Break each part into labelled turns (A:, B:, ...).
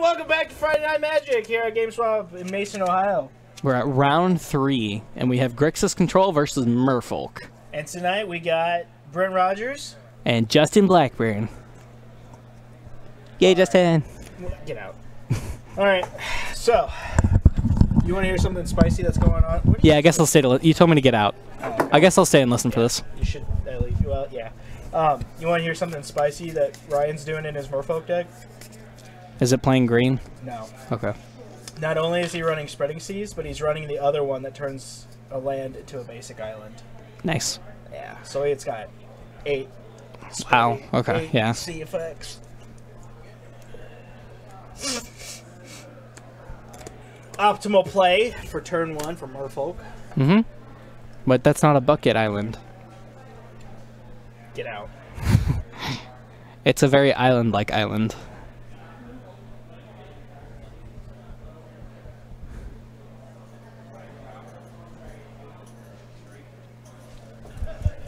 A: welcome back to Friday Night Magic here at GameSwap in Mason, Ohio.
B: We're at round 3, and we have Grixis Control versus Merfolk.
A: And tonight we got Brent Rogers.
B: And Justin Blackburn. Yay, Justin!
A: Get out. Alright, so, you want to hear something spicy that's going on?
B: Yeah, I guess I'll stay to you told me to get out.
A: Oh, okay.
B: I guess I'll stay and listen for this.
A: You should at least, well, yeah. You want to hear something spicy that Ryan's doing in his Merfolk deck?
B: Is it playing green?
A: No.
B: Okay.
A: Not only is he running Spreading Seas, but he's running the other one that turns a land into a basic island.
B: Nice.
A: Yeah, so it's got 8.
B: Wow, okay,
A: 8
B: yeah.
A: sea effects. Optimal play for turn 1 for Merfolk.
B: Mm-hmm. But that's not a bucket island.
A: Get out.
B: It's a very island-like island.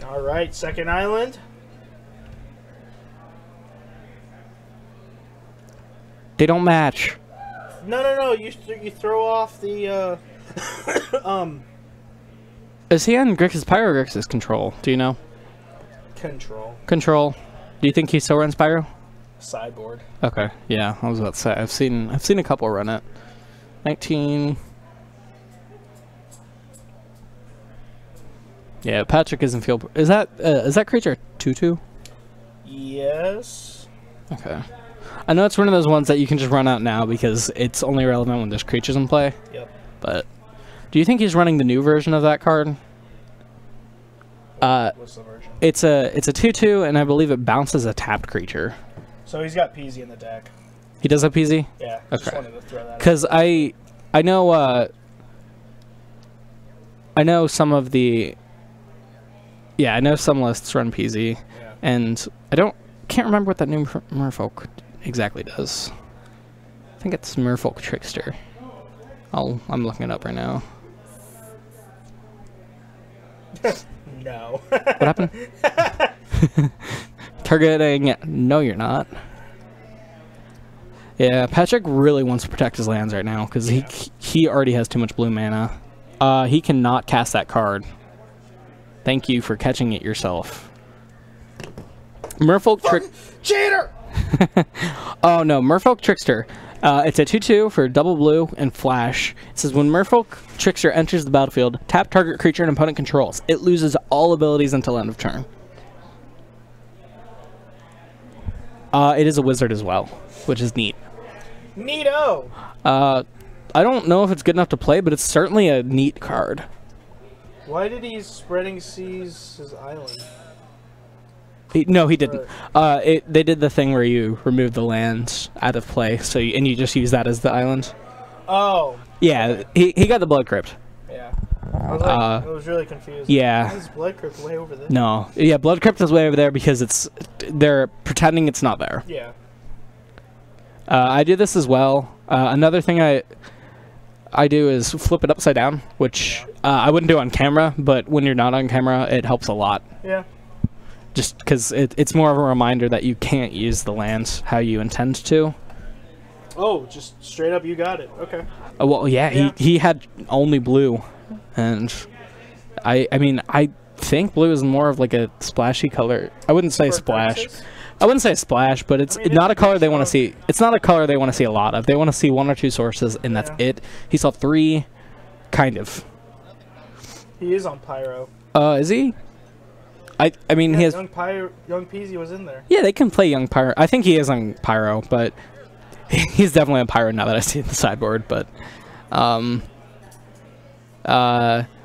A: Alright, second island.
B: They don't match.
A: No. You throw off the,
B: Is he on Grixis Pyro or Grixis Control? Do you know?
A: Control.
B: Control. Do you think he still runs Pyro?
A: Sideboard.
B: Okay, yeah, I was about to say. I've seen a couple run it. 19. Yeah, Patrick isn't feel. Is that creature 2/2?
A: Yes.
B: Okay. I know it's one of those ones that you can just run out now because it's only relevant when there's creatures in play.
A: Yep.
B: But do you think he's running the new version of that card?
A: What's the version?
B: It's a 2/2, and I believe it bounces a tapped creature.
A: So he's got PZ in the deck.
B: He does have PZ?
A: Yeah.
B: Okay.
A: Just wanted to throw that.
B: Because I know some of the. Yeah, I know some lists run PZ,
A: Yeah.
B: and can't remember what that new Merfolk exactly does. I think it's Merfolk Trickster. I'm looking it up right now.
A: No.
B: What happened? Targeting? No, you're not. Yeah, Patrick really wants to protect his lands right now because he already has too much blue mana. He cannot cast that card. Thank you for catching it yourself. Merfolk Trick...
A: Cheater!
B: Oh no, Merfolk Trickster. It's a 2/2 for double blue and flash. It says when Merfolk Trickster enters the battlefield, tap target creature an opponent controls. It loses all abilities until end of turn. It is a wizard as well, which is neat.
A: Neato!
B: I don't know if it's good enough to play, but it's certainly a neat card.
A: Why did he Spreading Seas his island?
B: No, he didn't. They did the thing where you remove the land out of play, and you just use that as the island.
A: Oh.
B: Yeah, he got the Blood Crypt.
A: Yeah. I was really confused.
B: Yeah.
A: Why is Blood Crypt way over there?
B: No. Yeah, Blood Crypt is way over there because they're pretending it's not there.
A: Yeah.
B: I do this as well. Another thing I do is flip it upside down, which I wouldn't do on camera, but when you're not on camera, it helps a lot.
A: Yeah.
B: Just because it's more of a reminder that you can't use the land how you intend to.
A: Oh, just straight up you got it. Okay.
B: Well, yeah. He had only blue, and I mean I think blue is more of like a splashy color. I wouldn't say splash. I wouldn't say splash, but it's not a color they want to see. It's not a color they want to see a lot of. They want to see 1 or 2 sources, and that's it. He saw 3, kind of.
A: He is on Pyro.
B: Is he? I mean,
A: yeah,
B: he has...
A: Young Peasy was in there.
B: Yeah, they can play Young Pyro. I think he is on Pyro, but he's definitely on Pyro now that I see the sideboard, but...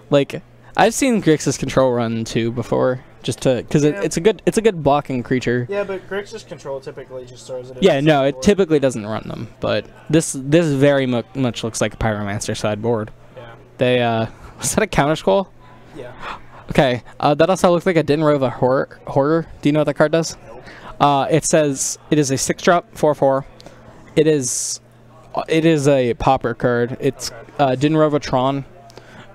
B: like, I've seen Grixis Control run, too, before, just to... Because it's a good blocking creature.
A: Yeah, but Grixis Control typically just throws it in.
B: Yeah, no, it typically doesn't run them, but this very much looks like a Pyromancer sideboard.
A: Yeah.
B: They, was that a counter scroll?
A: Yeah.
B: Okay, that also looks like a Dinrova Horror. Do you know what that card does?
A: Nope.
B: It says it is a 6-drop 4/4. It is a popper card. It's Dinrova Tron.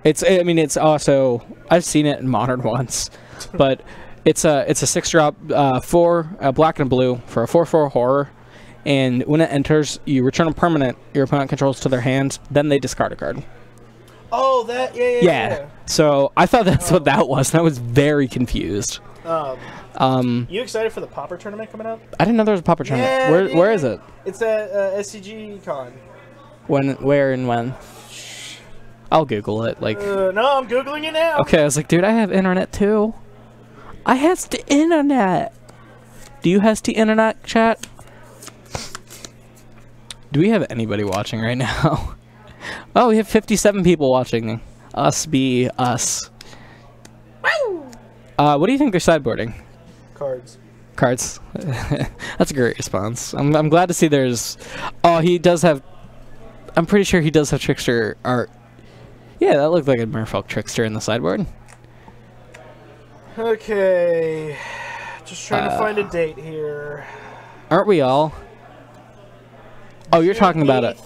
B: I mean it's also, I've seen it in Modern once, but it's a 6-drop 4 black and blue for a 4/4 horror. and when it enters, you return a permanent your opponent controls to their hand, then they discard a card.
A: Oh, that yeah.
B: So I thought that's what that was, and I was very confused.
A: You excited for the Popper tournament coming up?
B: I didn't know there was a Popper tournament. Where is it?
A: It's at SCG Con.
B: Where and when? I'll Google it. Like.
A: No, I'm Googling it now.
B: Okay, I was like, dude, I have internet too. I has the internet. Do you has the internet, chat? Do we have anybody watching right now? Oh, we have 57 people watching. Us be us. What do you think they're sideboarding?
A: Cards.
B: Cards. That's a great response. I'm glad to see there's... Oh, he does have... I'm pretty sure he does have Trickster art. Yeah, that looked like a Merfolk Trickster in the sideboard.
A: Okay. Just trying to find a date here.
B: Aren't we all? Oh, you're talking about it.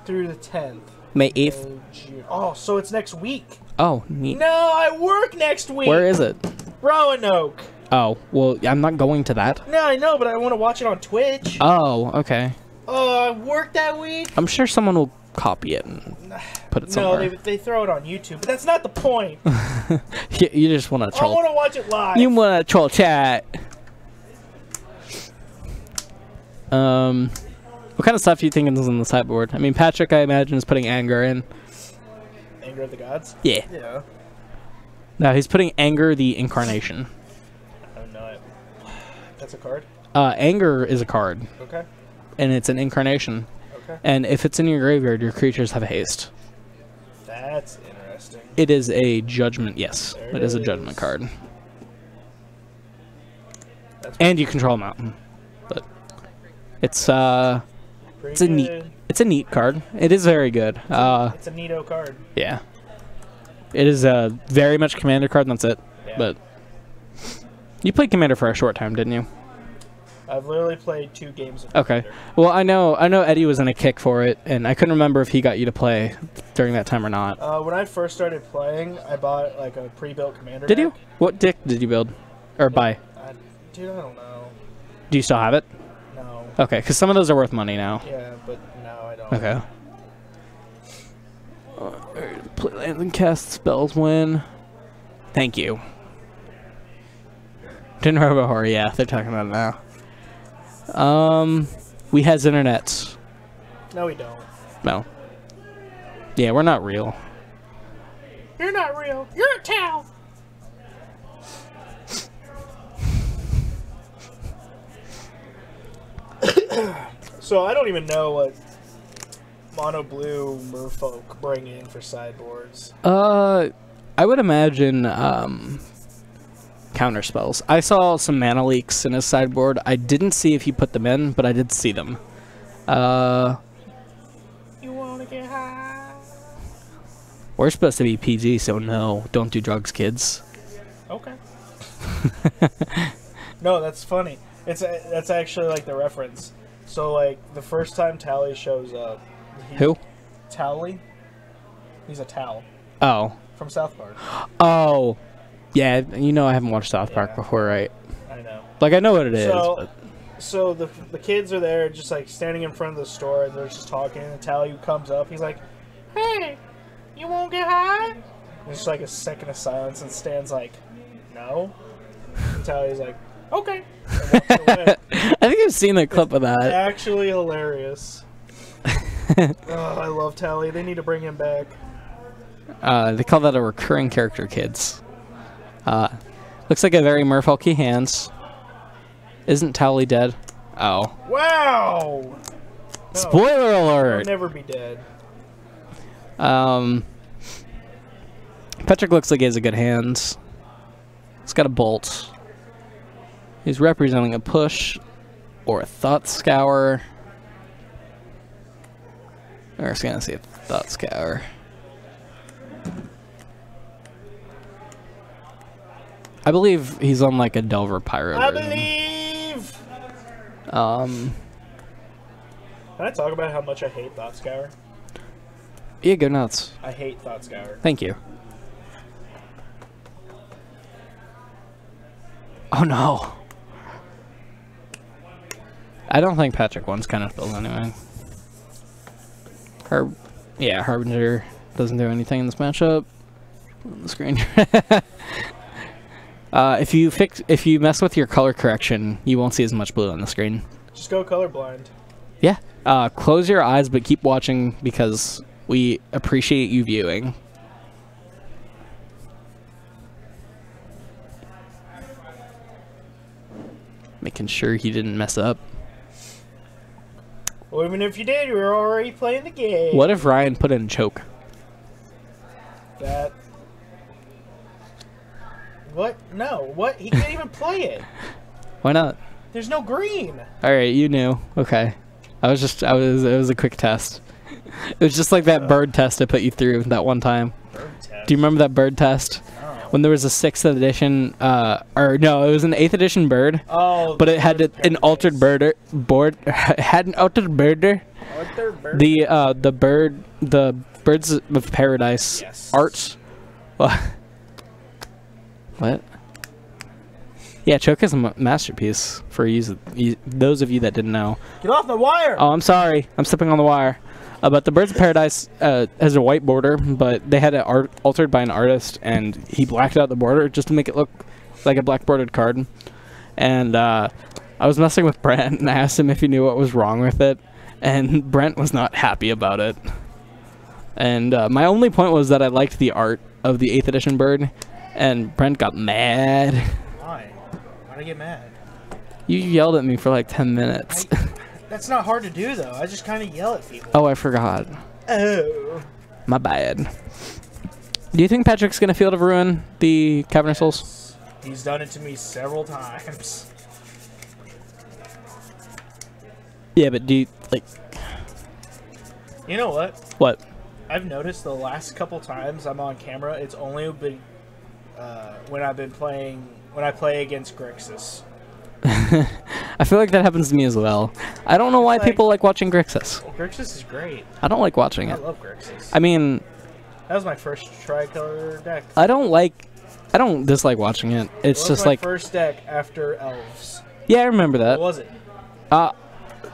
A: Through the 10th.
B: May 8th?
A: Oh, so it's next week.
B: Oh, neat.
A: No, I work next week.
B: Where is it?
A: Roanoke.
B: Oh, well, I'm not going to that.
A: No, I know, but I want to watch it on Twitch.
B: Oh, okay.
A: Oh, I work that week?
B: I'm sure someone will copy it and put it somewhere.
A: No, they throw it on YouTube, but that's not the point.
B: You just want to troll.
A: I want to watch it live.
B: You want to troll chat. What kind of stuff do you think is in the sideboard? I mean, Patrick, I imagine, is putting Anger in.
A: Anger of the Gods?
B: Yeah.
A: Yeah.
B: No, he's putting Anger the Incarnation.
A: I don't know it. That's a card?
B: Anger is a card.
A: Okay.
B: And it's an Incarnation.
A: Okay.
B: And if it's in your graveyard, your creatures have haste.
A: That's interesting.
B: It is a judgment, yes.
A: There
B: It is a judgment card.
A: And
B: you control a mountain. But it's a neat card. It is very good.
A: It's a neato card.
B: Yeah. It is a very much commander card, and that's it.
A: Yeah.
B: But you played commander for a short time, didn't you?
A: I've literally played 2 games of
B: Okay.
A: commander.
B: Well, I know Eddie was in a kick for it, and I couldn't remember if he got you to play during that time or not.
A: When I first started playing, I bought like a pre-built commander
B: Did
A: deck.
B: you? What deck did you build? Or buy?
A: Dude, I don't know.
B: Do you still have it?
A: No.
B: Okay, because some of those are worth money now.
A: Yeah, but no, I don't.
B: Okay. Play lands and cast spells win. Thank you. Didn't Robo Horror, yeah, they're talking about it now. We has internet.
A: No, we don't.
B: No. Yeah, we're not real.
A: You're not real. You're a cow. So I don't even know what mono blue Merfolk bring in for sideboards.
B: I would imagine counter spells. I saw some mana leaks in his sideboard. I didn't see if he put them in, but I did see them.
A: You wanna get high?
B: We're supposed to be PG, so no, don't do drugs, kids.
A: Okay. No, that's funny. That's actually like the reference. So like the first time Tally shows up.
B: Who?
A: Tally. He's a Tal.
B: Oh.
A: From South Park.
B: Oh. Yeah, you know I haven't watched South Park before, right?
A: I know.
B: Like, I know what it is, but...
A: So the kids are there just like standing in front of the store and they're just talking, and Tally comes up, he's like, "Hey, you won't get high?" And there's just like a second of silence and Stan's like, "No." And Tally's like, "Okay." And walks away.
B: I think I've seen a clip of that.
A: It's actually hilarious. Oh, I love Tally. They need to bring him back.
B: They call that a recurring character, kids. Looks like a very Merfolky hands. Isn't Tally dead? Oh.
A: Wow! No,
B: Spoiler alert!
A: he'll never be dead.
B: Patrick looks like he has a good hands. He's got a bolt. He's representing a push or a thought scour. We're just gonna see a thought scour. I believe he's on like a Delver Pyro
A: I
B: version.
A: believe! Can I talk about how much I hate Thought Scour?
B: Yeah, go nuts.
A: I hate Thought Scour.
B: Thank you. Oh no. I don't think Patrick wants kind of build anyway. Yeah, Harbinger doesn't do anything in this matchup. On the screen. If you mess with your color correction, you won't see as much blue on the screen.
A: Just go colorblind.
B: Yeah. Close your eyes, but keep watching because we appreciate you viewing. Making sure he didn't mess up.
A: Well, even if you did, you were already playing the game.
B: What if Ryan put in choke?
A: That... What? No. What? He can't even play it.
B: Why not?
A: There's no green.
B: Alright, you knew. Okay. It was a quick test. It was just like that bird test I put you through that one time.
A: Bird test?
B: Do you remember that bird test?
A: No.
B: When there was a 6th edition, or no, it was an 8th edition bird.
A: Oh.
B: But it had an altered had an altered birder. The Birds of Paradise art. What? Yeah, choke is a masterpiece for those of you that didn't know.
A: Get off the wire!
B: Oh, I'm sorry. I'm stepping on the wire. But the Birds of Paradise has a white border, but they had it altered by an artist, and he blacked out the border just to make it look like a black bordered card. And I was messing with Brent, and I asked him if he knew what was wrong with it, and Brent was not happy about it. And my only point was that I liked the art of the 8th edition bird, and Brent got mad.
A: Why? Why'd I get mad?
B: You yelled at me for like 10 minutes.
A: That's not hard to do, though. I just kind of yell at people.
B: Oh, I forgot.
A: Oh.
B: My bad. Do you think Patrick's going to Field of Ruin the Cavern Souls?
A: He's done it to me several times.
B: Yeah, but do you, like...
A: You know what?
B: What?
A: I've noticed the last couple times I'm on camera, it's only been when I play against Grixis.
B: I feel like that happens to me as well. I don't know why people like watching Grixis.
A: Grixis is great.
B: I don't like watching it.
A: I love Grixis.
B: I mean...
A: That was my first tricolor deck.
B: I don't dislike watching it. It's just like...
A: first deck after Elves.
B: Yeah, I remember that.
A: What was it?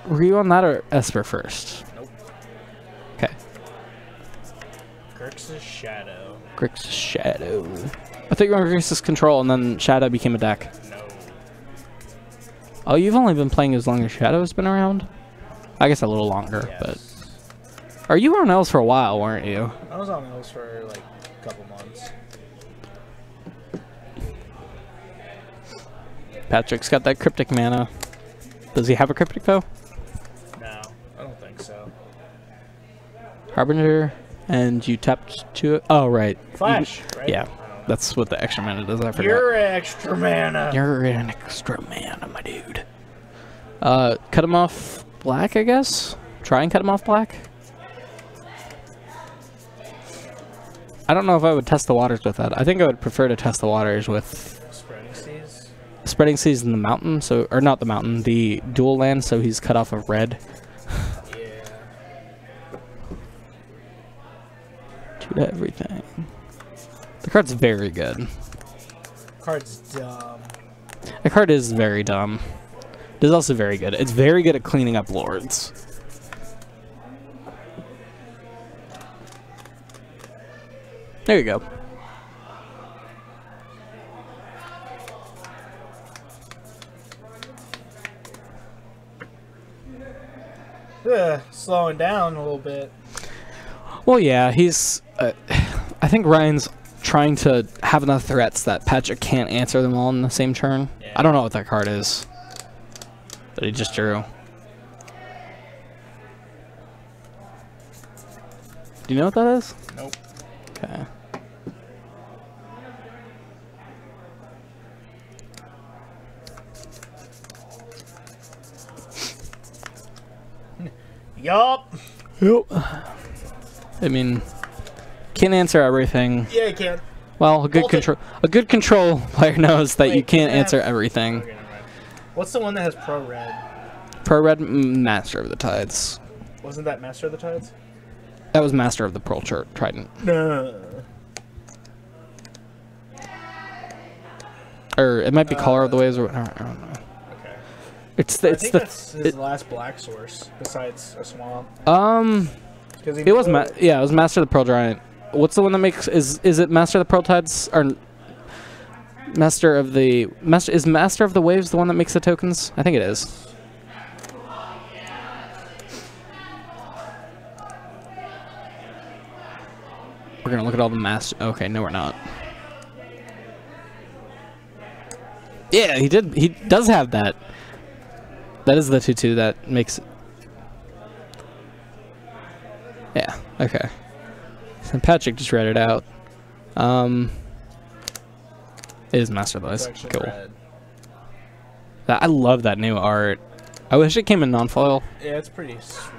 B: Were you on that or Esper first?
A: Nope.
B: Okay.
A: Grixis Shadow.
B: Grixis Shadow. I thought you were on Grixis Control and then Shadow became a deck.
A: No.
B: Oh, you've only been playing as long as Shadow's been around? I guess a little longer,
A: yes.
B: But... Or you were on Elves for a while, weren't you?
A: I was on Elves for like a couple months.
B: Patrick's got that cryptic mana. Does he have a cryptic though?
A: No, I don't think so.
B: Harbinger, and you tapped to it. Oh, right.
A: Flash, right?
B: Yeah, that's what the extra mana does. I forgot.
A: You're extra mana.
B: You're an extra mana, my dude. Cut him off black, I guess? Try and cut him off black? I don't know if I would test the waters with that. I think I would prefer to test the waters with...
A: Spreading Seas?
B: Spreading Seas in the mountain, so... Or not the mountain, the dual land, so he's cut off of red.
A: Yeah.
B: To everything. The card's very good.
A: Card's dumb.
B: The card is very dumb. It is also very good. It's very good at cleaning up lords. There you go.
A: Slowing down a little bit.
B: Well, yeah, he's... I think Ryan's trying to have enough threats that Patrick can't answer them all in the same turn. Yeah. I don't know what that card is. But he just drew. Do you know what that is?
A: Nope.
B: Okay.
A: Yup.
B: Yep. I mean, can't answer everything.
A: Yeah, you can.
B: Well, a good control player knows that you can't answer everything.
A: Okay, what's the one that has Pro Red?
B: Pro Red, Master of the Tides.
A: Wasn't that Master of the Tides?
B: That was Master of the Pearl Trident.
A: No.
B: Or it might be Caller of the Waves or whatever. I don't know.
A: Okay. That's his last black source besides a swamp.
B: It was it was Master of the Pearl Giant. What's the one that makes is it Master of the Pearl Tides or Master of the Waves the one that makes the tokens? I think it is. We're gonna look at all the master. Okay, no, we're not. Yeah, he did. He does have that. That is the 2/2 that makes it. Yeah. Okay. And Patrick just read it out. It is Master of the Waves. Cool. I love that new art. I wish it came in non-foil.
A: Yeah, it's pretty sweet.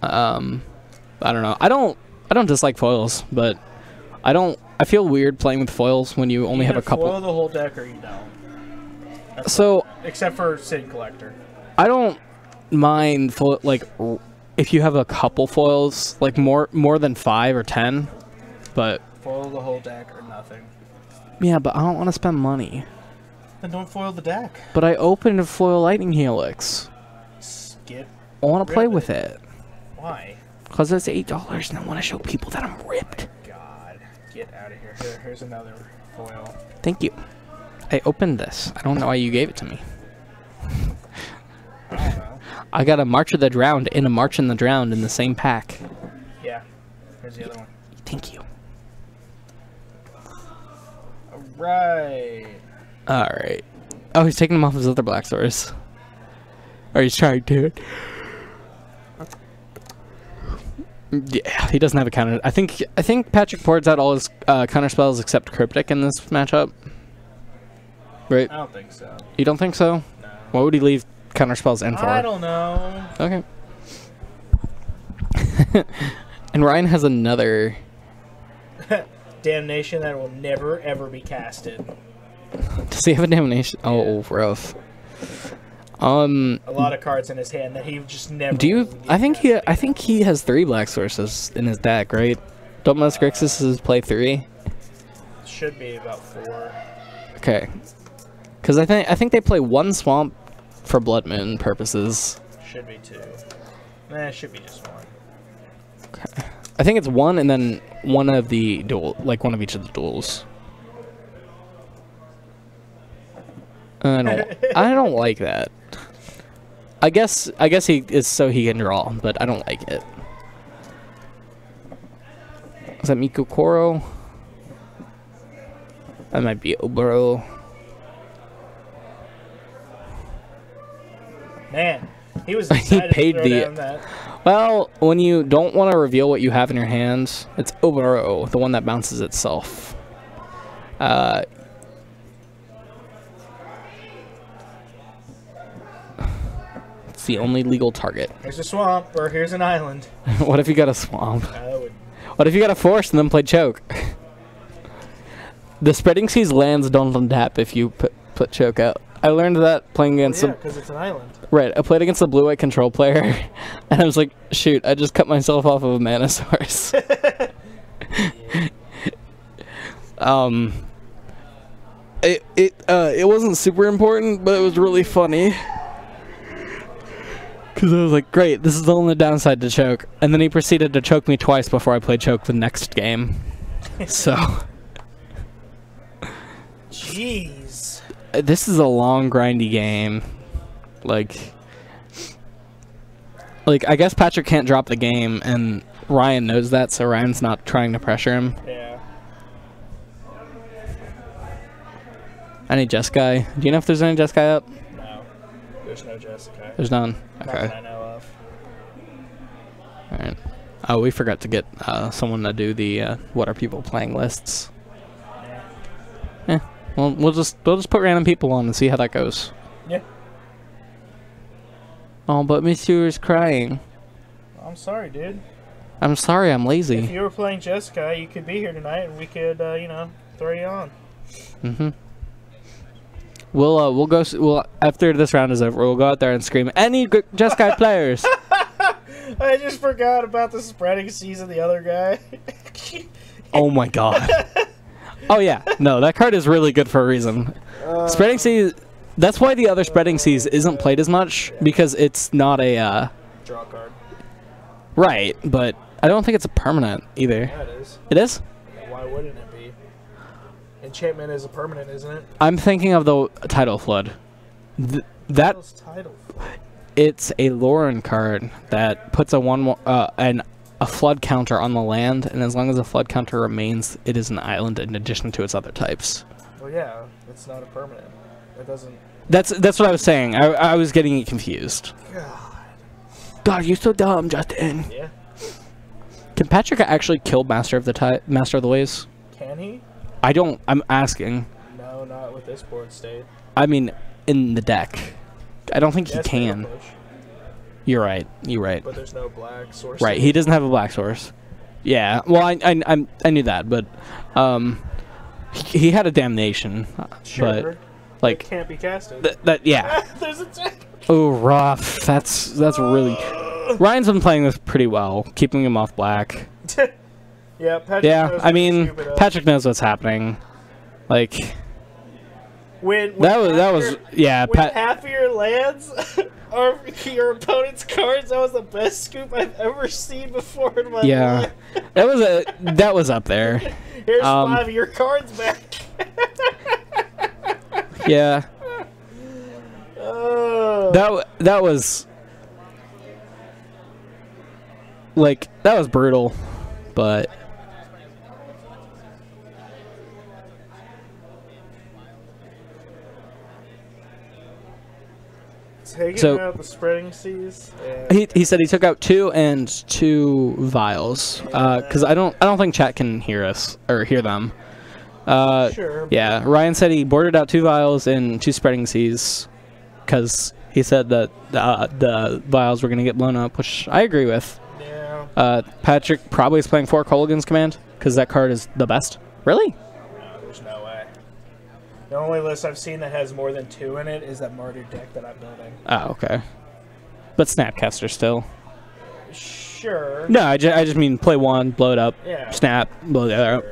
B: I don't know. I don't dislike foils, but I feel weird playing with foils when you only have a couple.
A: Foil the whole deck or you don't.
B: So
A: except for Sid Collector.
B: I don't mind if you have a couple foils, like more than 5 or 10, but
A: foil the whole deck or nothing.
B: Yeah, but I don't want to spend money.
A: Then don't foil the deck.
B: But I opened a foil Lightning Helix.
A: I
B: want to play with it.
A: Why?
B: Because it's $8 and I want to show people that I'm ripped.
A: God, get out of here. Here's another foil.
B: Thank you. I opened this. I don't know why you gave it to me.
A: I don't know.
B: I got a March of the Drowned and a March in the Drowned in the same pack.
A: Yeah. Here's the other one.
B: Thank you.
A: Alright.
B: Alright. Oh, he's taking them off his other black swords. Or he's trying to. Yeah, he doesn't have a counter. I think Patrick pours out all his counter spells except Cryptic in this matchup. Right?
A: I don't think so.
B: You don't think so?
A: No.
B: What would he leave counter spells in for?
A: I don't know.
B: Okay. And Ryan has another
A: Damnation that will never ever be casted.
B: Does he have a Damnation? Yeah. Oh, rough.
A: A lot of cards in his hand that he just never.
B: Do you? I think he has 3 black sources in his deck, right? Don't most Grixis play 3?
A: Should be about 4.
B: Okay. Because I think they play 1 swamp for Blood Moon purposes.
A: Should be 2. Nah, it should be just 1.
B: Okay. I think it's 1 and then one of the duel, like one of each of the duels. I don't like that. I guess he is so he can draw, but I don't like it. Is that Miko Koro? That might be Oboro.
A: Man, he was
B: he paid the. Well, when you don't want to reveal what you have in your hands, it's Oboro, the one that bounces itself. It's the only legal target.
A: Here's a swamp, or here's an island.
B: What if you got a swamp? What if you got a forest and then play choke? The Spreading Seas lands don't untap if you put choke out. I learned that playing against
A: because it's an island.
B: Right, I played against a blue-white control player, and I was like, shoot, I just cut myself off of a mana source. It wasn't super important, but it was really funny. Because I was like, great, this is the only downside to choke. And then he proceeded to choke me twice before I played choke the next game. So.
A: Jeez.
B: This is a long, grindy game. Like, I guess Patrick can't drop the game, and Ryan knows that, so Ryan's not trying to pressure him.
A: Yeah.
B: Any Jeskai? Do you know if there's any Jeskai up?
A: No. There's no Jeskai.
B: There's none? Okay.
A: Not that I know of.
B: Alright. Oh, we forgot to get someone to do the what are people playing lists. Yeah. Well, we'll just put random people on and see how that goes.
A: Yeah.
B: Oh, but Monsieur is crying.
A: I'm sorry, dude.
B: I'm sorry, I'm lazy.
A: If you were playing Jessica, you could be here tonight, and we could, you know, throw you on.
B: Mm-hmm. We'll go. We'll after this round is over, we'll go out there and scream, "Any Jeskai players!"
A: I just forgot about the Spreading Seas of the other guy.
B: Oh my god. Oh yeah, no, that card is really good for a reason. Spreading Seas. That's why the other Spreading Seas isn't played as much, because it's not a
A: draw card.
B: Right, but I don't think it's a permanent either.
A: Yeah, it is.
B: It is?
A: Why wouldn't it be? Enchantment is a permanent, isn't it?
B: I'm thinking of the Tidal Flood.
A: Tidal Flood?
B: It's a Lauren card that puts a flood counter on the land, and as long as the flood counter remains, it is an island in addition to its other types.
A: Well, yeah, it's not a permanent. It doesn't.
B: That's what I was saying. I was getting it confused. God, you're so dumb, Justin.
A: Yeah.
B: Can Patrick actually kill Master of the Waves?
A: Can he?
B: I'm asking.
A: No, not with this board state.
B: I mean, in the deck. I don't think he can. You're right.
A: But there's no black source.
B: Right, he doesn't have a black source. Yeah. Well, I knew that, but he had a damnation.
A: Sure.
B: But like
A: it can't be casted.
B: Yeah.
A: There's a check.
B: Oh, rough. That's really. Ryan's been playing this pretty well, keeping him off black.
A: Yeah, Patrick
B: yeah. I mean, Patrick knows what's happening. Like.
A: When
B: that was yeah.
A: When half of your lands are your opponent's cards, that was the best scoop I've ever seen before in my life.
B: that was up there.
A: Here's 5 of your cards back.
B: Yeah. That was like that was brutal, but.
A: Taking out the Spreading Seas.
B: He said he took out 2 and 2 vials. Because I don't think chat can hear us or hear them.
A: Sure.
B: Yeah, Ryan said he boarded out 2 vials and 2 Spreading Seas, because he said that the vials were gonna get blown up, which I agree with.
A: Yeah.
B: Patrick probably is playing 4 Colligan's Command because that card is the best. Really?
A: No, there's no way. The only list I've seen that has more than 2 in it is that Martyr deck that I'm building.
B: Oh, okay. But Snapcaster still.
A: Sure.
B: No, I just mean play 1, blow it up,
A: yeah.
B: Snap, blow the other up.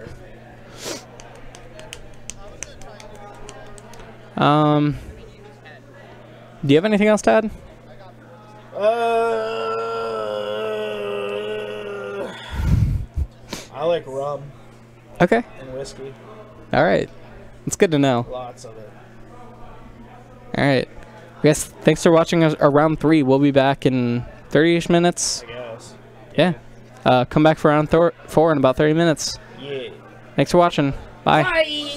B: Do you have anything else to add?
A: I like rum.
B: Okay.
A: And whiskey.
B: All right. It's good to know.
A: Lots of it.
B: All right. Yes. Thanks for watching our round 3. We'll be back in 30-ish minutes.
A: I guess.
B: Yeah. Come back for round 4 in about 30 minutes.
A: Yeah.
B: Thanks for watching. Bye.
A: Bye.